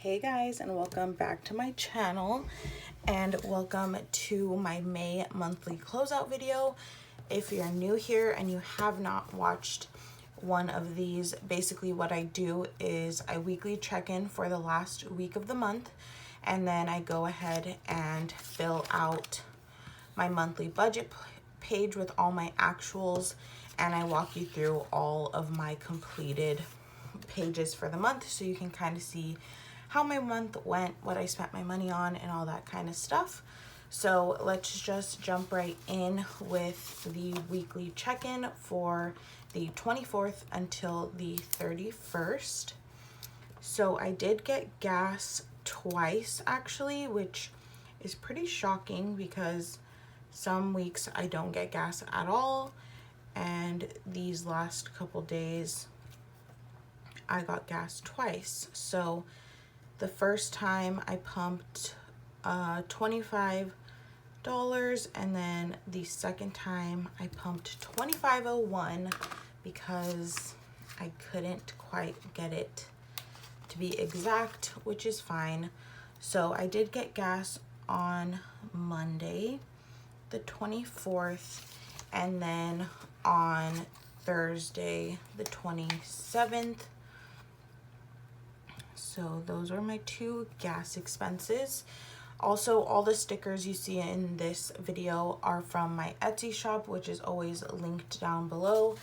Hey guys, and welcome back to my channel, and welcome to my May monthly closeout video. If you're new here and you have not watched one of these, basically what I do is I weekly check in for the last week of the month, and then I go ahead and fill out my monthly budget page with all my actuals, and I walk you through all of my completed pages for the month so you can kind of see how my month went, what I spent my money on, and all that kind of stuff. So let's just jump right in with the weekly check-in for the 24th until the 31st. So I did get gas twice actually, which is pretty shocking because some weeks I don't get gas at all, and these last couple days I got gas twice. So the first time I pumped $25, and then the second time I pumped $25.01 because I couldn't quite get it to be exact, which is fine. So I did get gas on Monday, the 24th, and then on Thursday, the 27th. So those were my two gas expenses. Also, all the stickers you see in this video are from my Etsy shop, which is always linked down below.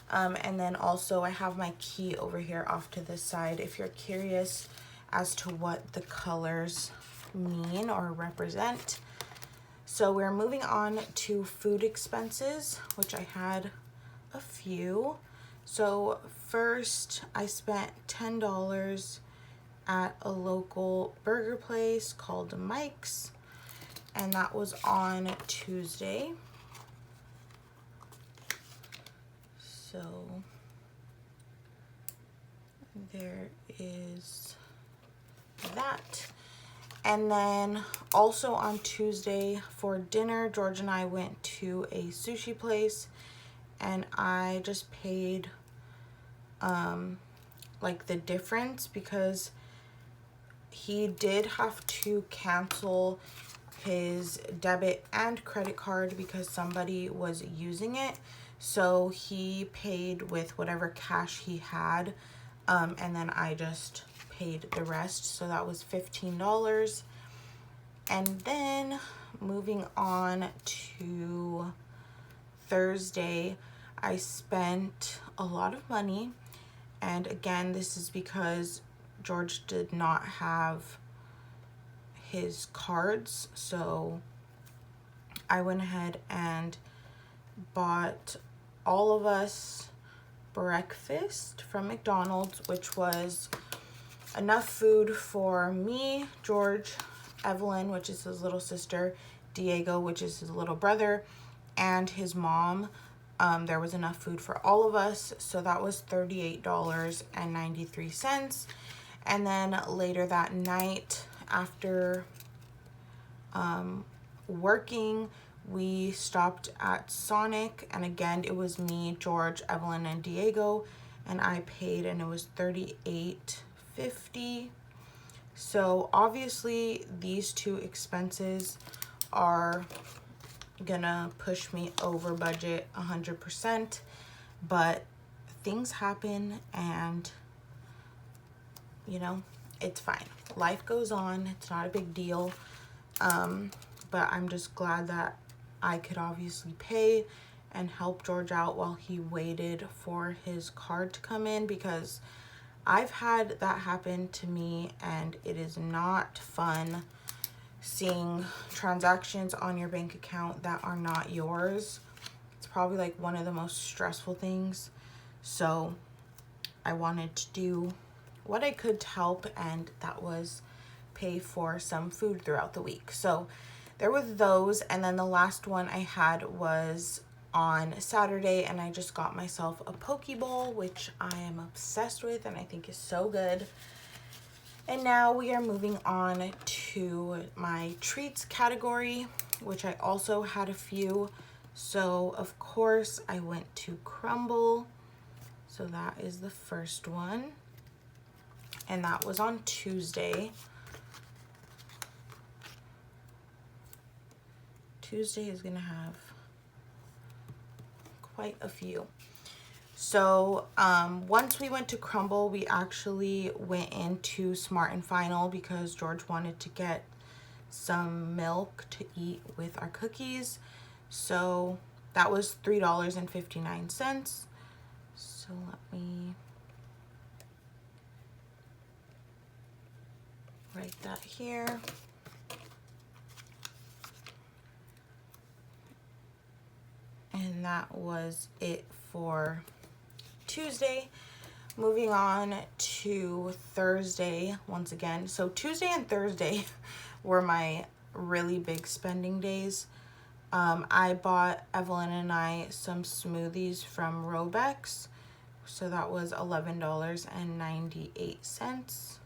And then also I have my key over here off to the side if you're curious as to what the colors mean or represent. So we're moving on to food expenses, which I had a few. So first I spent $10 at a local burger place called Mike's, and that was on Tuesday. So there is that. And then also on Tuesday for dinner, George and I went to a sushi place, and I just paid like the difference because he did have to cancel his debit and credit card because somebody was using it. So he paid with whatever cash he had, and then I just paid the rest. So that was $15. And then moving on to Thursday, I spent a lot of money. And again, this is because George did not have his cards, so I went ahead and bought all of us breakfast from McDonald's, which was enough food for me, George, Evelyn, which is his little sister, Diego, which is his little brother, and his mom. There was enough food for all of us, so that was $38.93. And then later that night, after working, we stopped at Sonic, and again it was me, George, Evelyn, and Diego, and I paid, and it was $38.50. So obviously these two expenses are gonna push me over budget 100%, but things happen, and you know, it's fine. Life goes on. It's not a big deal. But I'm just glad that I could obviously pay and help George out while he waited for his card to come in, because I've had that happen to me, and it is not fun seeing transactions on your bank account that are not yours. It's probably like one of the most stressful things. So I wanted to do what I could to help, and that was pay for some food throughout the week. So there were those, and then the last one I had was on Saturday, and I just got myself a poke bowl, which I am obsessed with and I think is so good. And now we are moving on to my treats category, which I also had a few. So of course I went to Crumble, so that is the first one. and that was on Tuesday. Tuesday is gonna have quite a few. So once we went to Crumble, we actually went into Smart and Final because George wanted to get some milk to eat with our cookies. So that was $3.59. So let me write that here. And that was it for Tuesday. Moving on to Thursday once again. So Tuesday and Thursday were my really big spending days. I bought Evelyn and I some smoothies from Robex. So that was $11.98.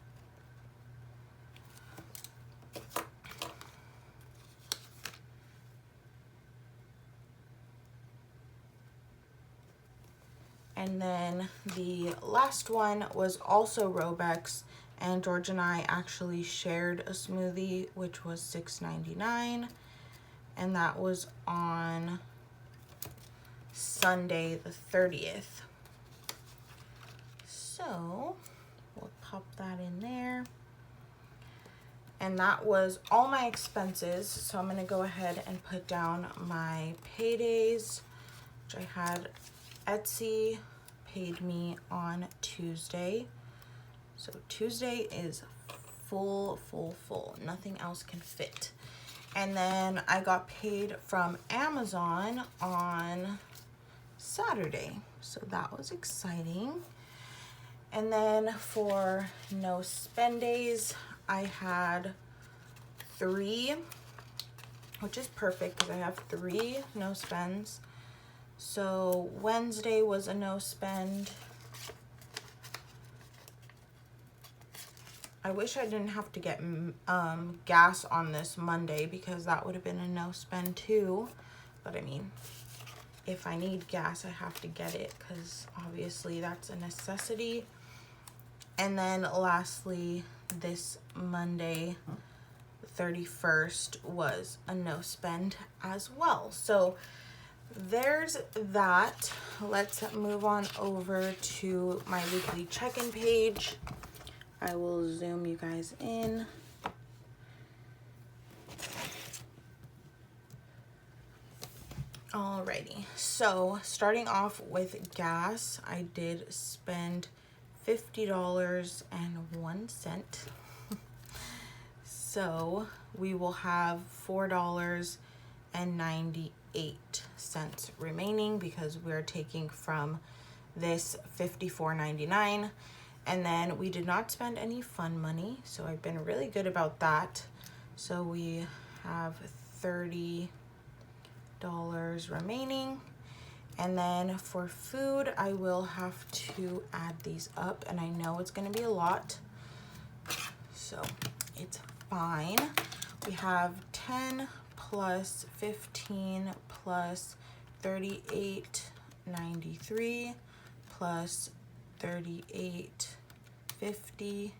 And then the last one was also Robex, and George and I actually shared a smoothie, which was $6.99, and that was on Sunday the 30th. So we'll pop that in there. And that was all my expenses. So I'm gonna go ahead and put down my Paydays, which I had Etsy paid me on Tuesday. So Tuesday is full. Nothing else can fit. And then I got paid from Amazon on Saturday. So that was exciting. And then for no spend days, I had 3, which is perfect because I have 3 no spends. So Wednesday was a no spend. I wish I didn't have to get gas on this Monday because that would have been a no spend too. But I mean, if I need gas, I have to get it because obviously that's a necessity. And then lastly, this Monday, 31st, was a no spend as well. So there's that. Let's move on over to my weekly check-in page. I will zoom you guys in. Alrighty, so starting off with gas, I did spend $50.01. So we will have $4.98 remaining because we're taking from this $54.99. And then we did not spend any fun money, so I've been really good about that. So we have $30 remaining. And then for food, I will have to add these up, and I know it's gonna be a lot, so it's fine. We have 10 plus 15 plus 38.93 plus 38.50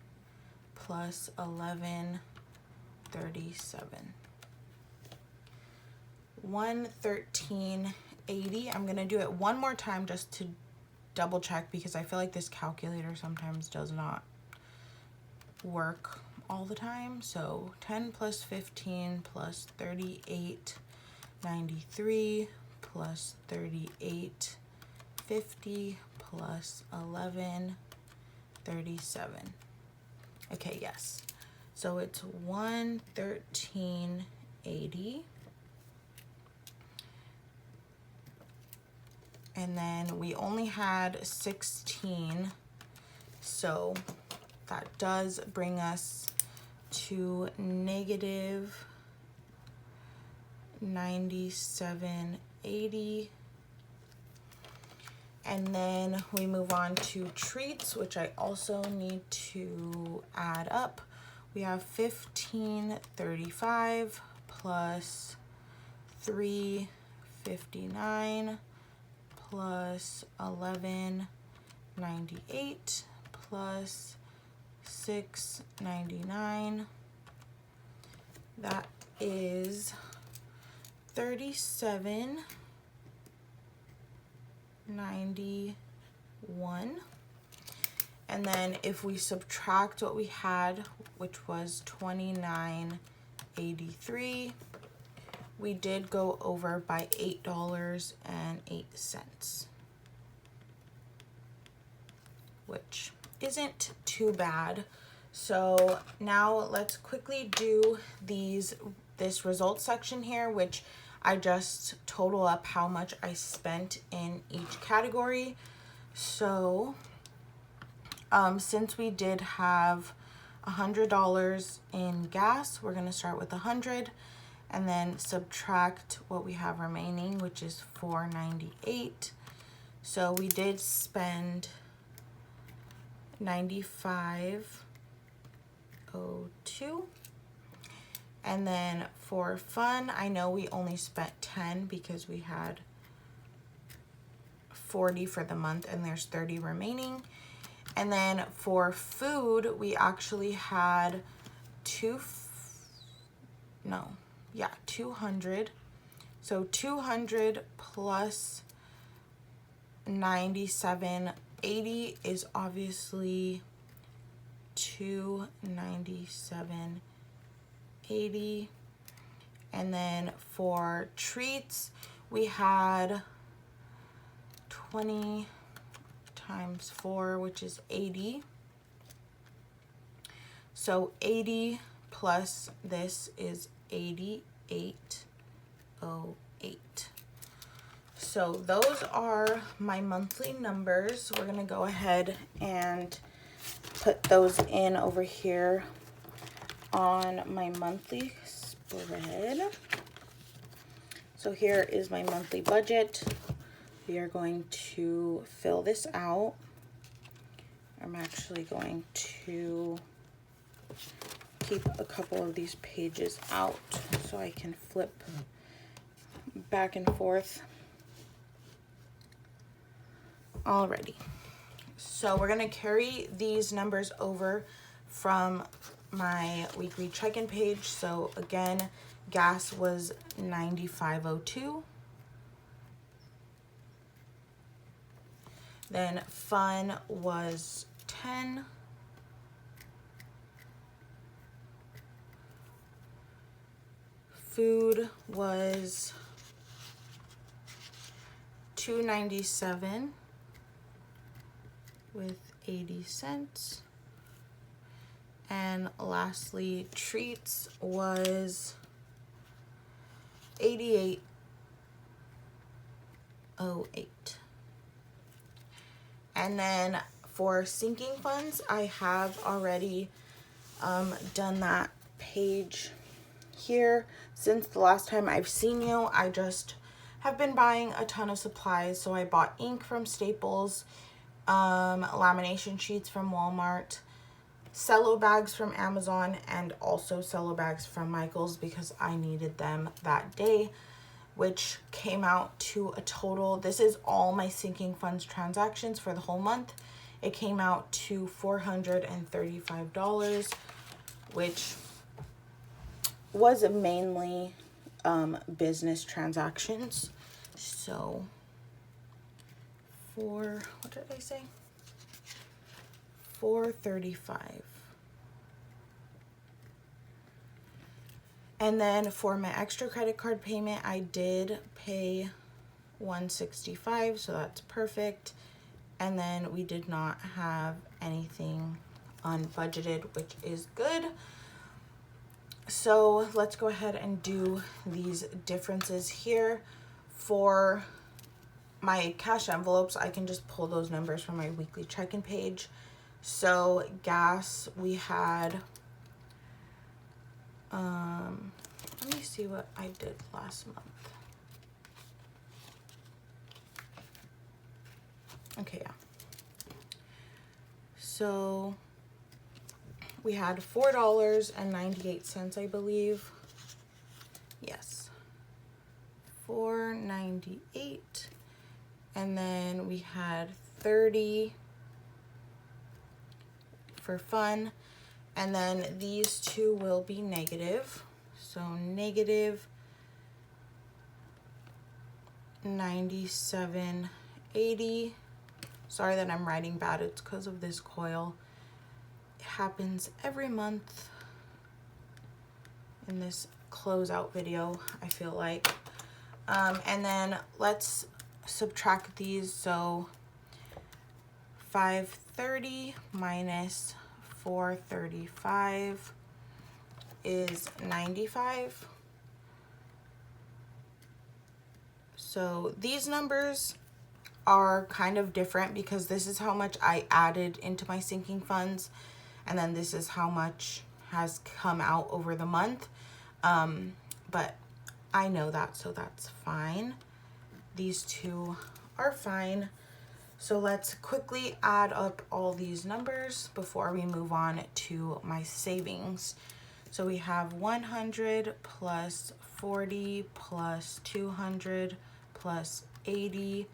plus 11.37. 113.80. I'm gonna do it one more time just to double check because I feel like this calculator sometimes does not work all the time. So 10 plus 15 plus 38.93 plus 38.50 plus 11.37. Okay, yes. So it's 113.80. And then we only had 16, so that does bring us to negative 97.80. And then we move on to treats, which I also need to add up. We have 15.35 plus 3.59 plus 11.98 plus $6.99. That is $37.91. And then if we subtract what we had, which was $29.83, we did go over by $8.08, which isn't too bad. So now let's quickly do this results section here, which I just total up how much I spent in each category. So since we did have $100 in gas, we're going to start with 100 and then subtract what we have remaining, which is $4.98. So we did spend $95.02. And then for fun, I know we only spent 10 because we had 40 for the month and there's 30 remaining. And then for food, we actually had 200. So 200 plus 97.80 is obviously 297.80. And then for treats, we had 20 times 4, which is 80. So 80 plus this is 88.08. So those are my monthly numbers. We're gonna go ahead and put those in over here on my monthly spread. So here is my monthly budget. We are going to fill this out. I'm actually going to keep a couple of these pages out so I can flip back and forth. Alrighty. So we're gonna carry these numbers over from my weekly check-in page. So again, gas was $95.02. Then fun was 10. Food was $2.97 with 80 cents. And lastly, treats was $88.08. And then for sinking funds, I have already done that page here. Since the last time I've seen you, I just have been buying a ton of supplies. So I bought ink from Staples, lamination sheets from Walmart, cello bags from Amazon, and also cello bags from Michael's because I needed them that day, which came out to a total, this is all my sinking funds transactions for the whole month. It came out to $435, which was mainly business transactions. So what did I say? $435. And then for my extra credit card payment, I did pay $165, so that's perfect. And then we did not have anything unbudgeted, which is good. So let's go ahead and do these differences here. For my cash envelopes, I can just pull those numbers from my weekly check-in page. So gas, we had, let me see what I did last month. Okay, yeah. So we had $4.98, I believe. Yes. $4.98. And then we had 30 for fun. And then these two will be negative. So negative 97.80. Sorry that I'm writing bad, it's because of this coil. It happens every month in this closeout video, I feel like. And then let's subtract these. So 530 minus 435 is 95. So these numbers are kind of different because this is how much I added into my sinking funds, and then this is how much has come out over the month. But I know that, so that's fine. These two are fine. So let's quickly add up all these numbers before we move on to my savings. So we have 100 plus 40 plus 200 plus 80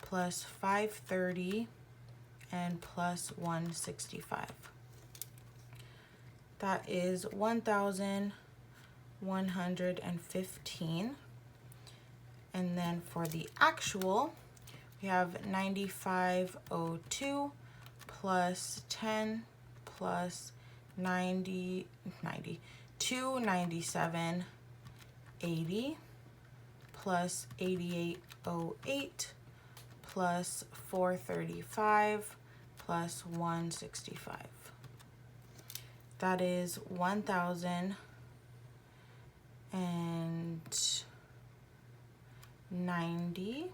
plus 530 and plus 165. That is 1,115. And then for the actual, we have 9502 plus 10 plus 297.80 plus 8808 plus 435 plus 165. That is 1,090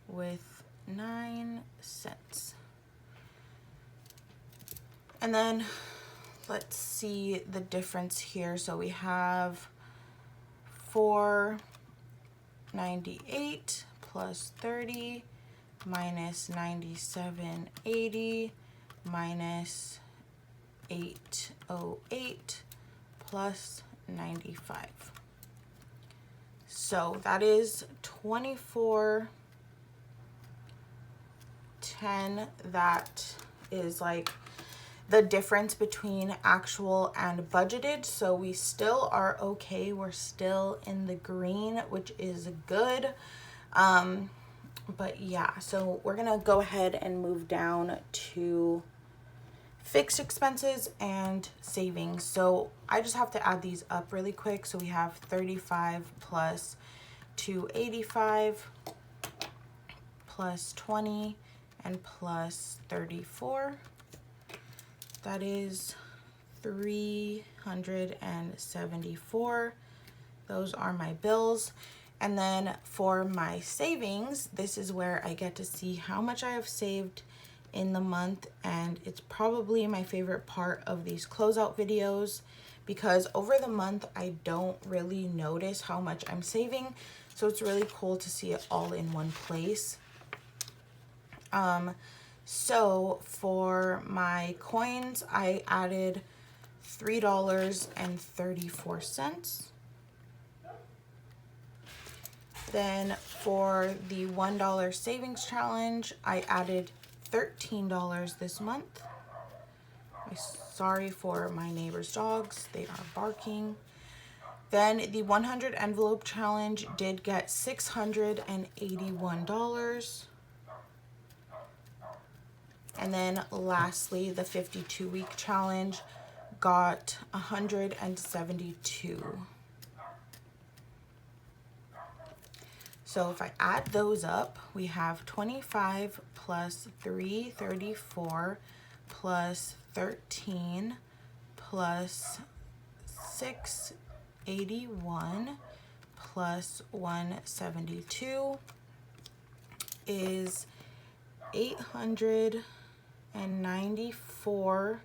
with 9 cents. And then let's see the difference here. So we have 498 plus 30 minus 97.80 minus 808 plus 95. So that is 24.10. That is like the difference between actual and budgeted. So we still are okay. We're still in the green, which is good. But yeah, so we're gonna go ahead and move down to fixed expenses and savings. So I just have to add these up really quick. So we have 35 plus 285 plus 20 and plus 34. That is 374. Those are my bills. And then for my savings, this is where I get to see how much I have saved in the month, and it's probably my favorite part of these closeout videos because over the month I don't really notice how much I'm saving, so it's really cool to see it all in one place. So for my coins, I added $3.34. Then for the $1 savings challenge, I added $13 this month. Sorry for my neighbor's dogs, they are barking. Then the 100 envelope challenge did get $681. And then lastly, the 52-week challenge got 172. So if I add those up, we have 25 plus 334 plus 13 plus 681 plus 172 is 894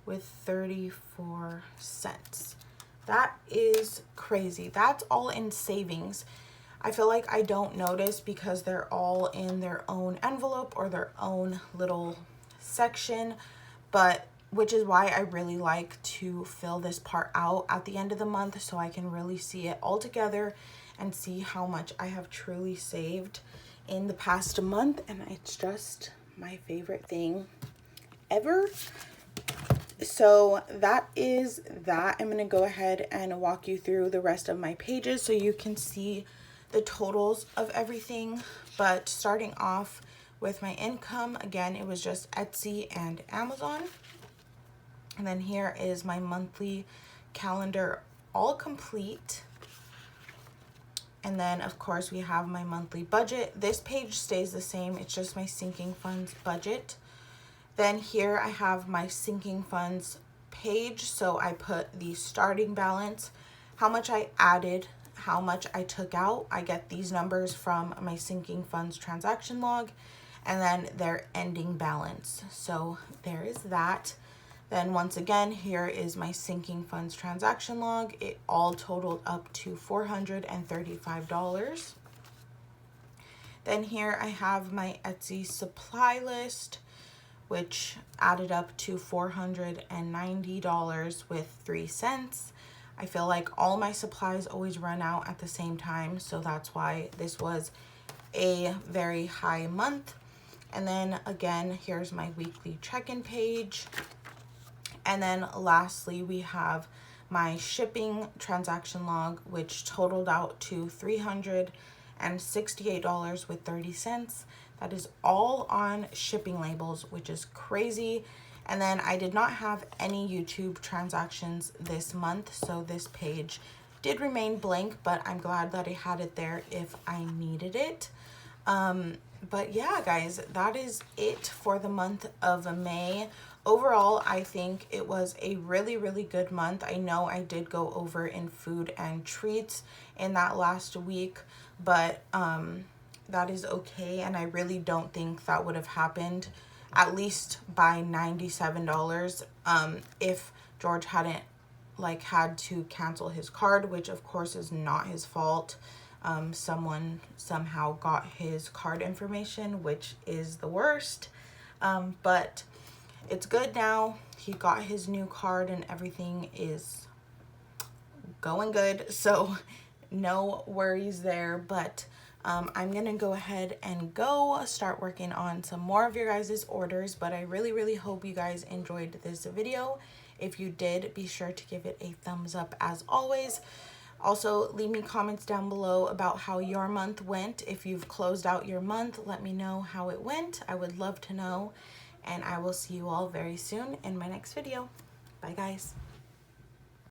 with 34 cents. That is crazy. That's all in savings. I feel like I don't notice because they're all in their own envelope or their own little section, but which is why I really like to fill this part out at the end of the month so I can really see it all together and see how much I have truly saved in the past month. And it's just my favorite thing ever. So that is that. I'm going to go ahead and walk you through the rest of my pages so you can see the totals of everything. But starting off with my income, again, it was just Etsy and Amazon. And then here is my monthly calendar, all complete. And then of course we have my monthly budget. This page stays the same. It's just my sinking funds budget. Then here I have my sinking funds page. So I put the starting balance, how much I added, how much I took out. I get these numbers from my sinking funds transaction log, and then their ending balance. So there is that. Then once again, here is my sinking funds transaction log. It all totaled up to $435. Then here I have my Etsy supply list, which added up to $490 with 3 cents. I feel like all my supplies always run out at the same time, so that's why this was a very high month. And then again, here's my weekly check-in page. And then lastly, we have my shipping transaction log, which totaled out to $368 with 30 cents. That is all on shipping labels, which is crazy. And then I did not have any YouTube transactions this month, so this page did remain blank, but I'm glad that I had it there if I needed it. But yeah, guys, that is it for the month of May. Overall, I think it was a really, really good month. I know I did go over in food and treats in that last week, but that is okay. And I really don't think that would have happened, at least by $97, if George hadn't had to cancel his card, which of course is not his fault. Someone somehow got his card information, which is the worst. But it's good now. He got his new card and everything is going good. So no worries there. But I'm going to go ahead and go start working on some more of your guys' orders. But I really, really hope you guys enjoyed this video. If you did, be sure to give it a thumbs up as always. Also, leave me comments down below about how your month went. If you've closed out your month, let me know how it went. I would love to know. And I will see you all very soon in my next video. Bye, guys.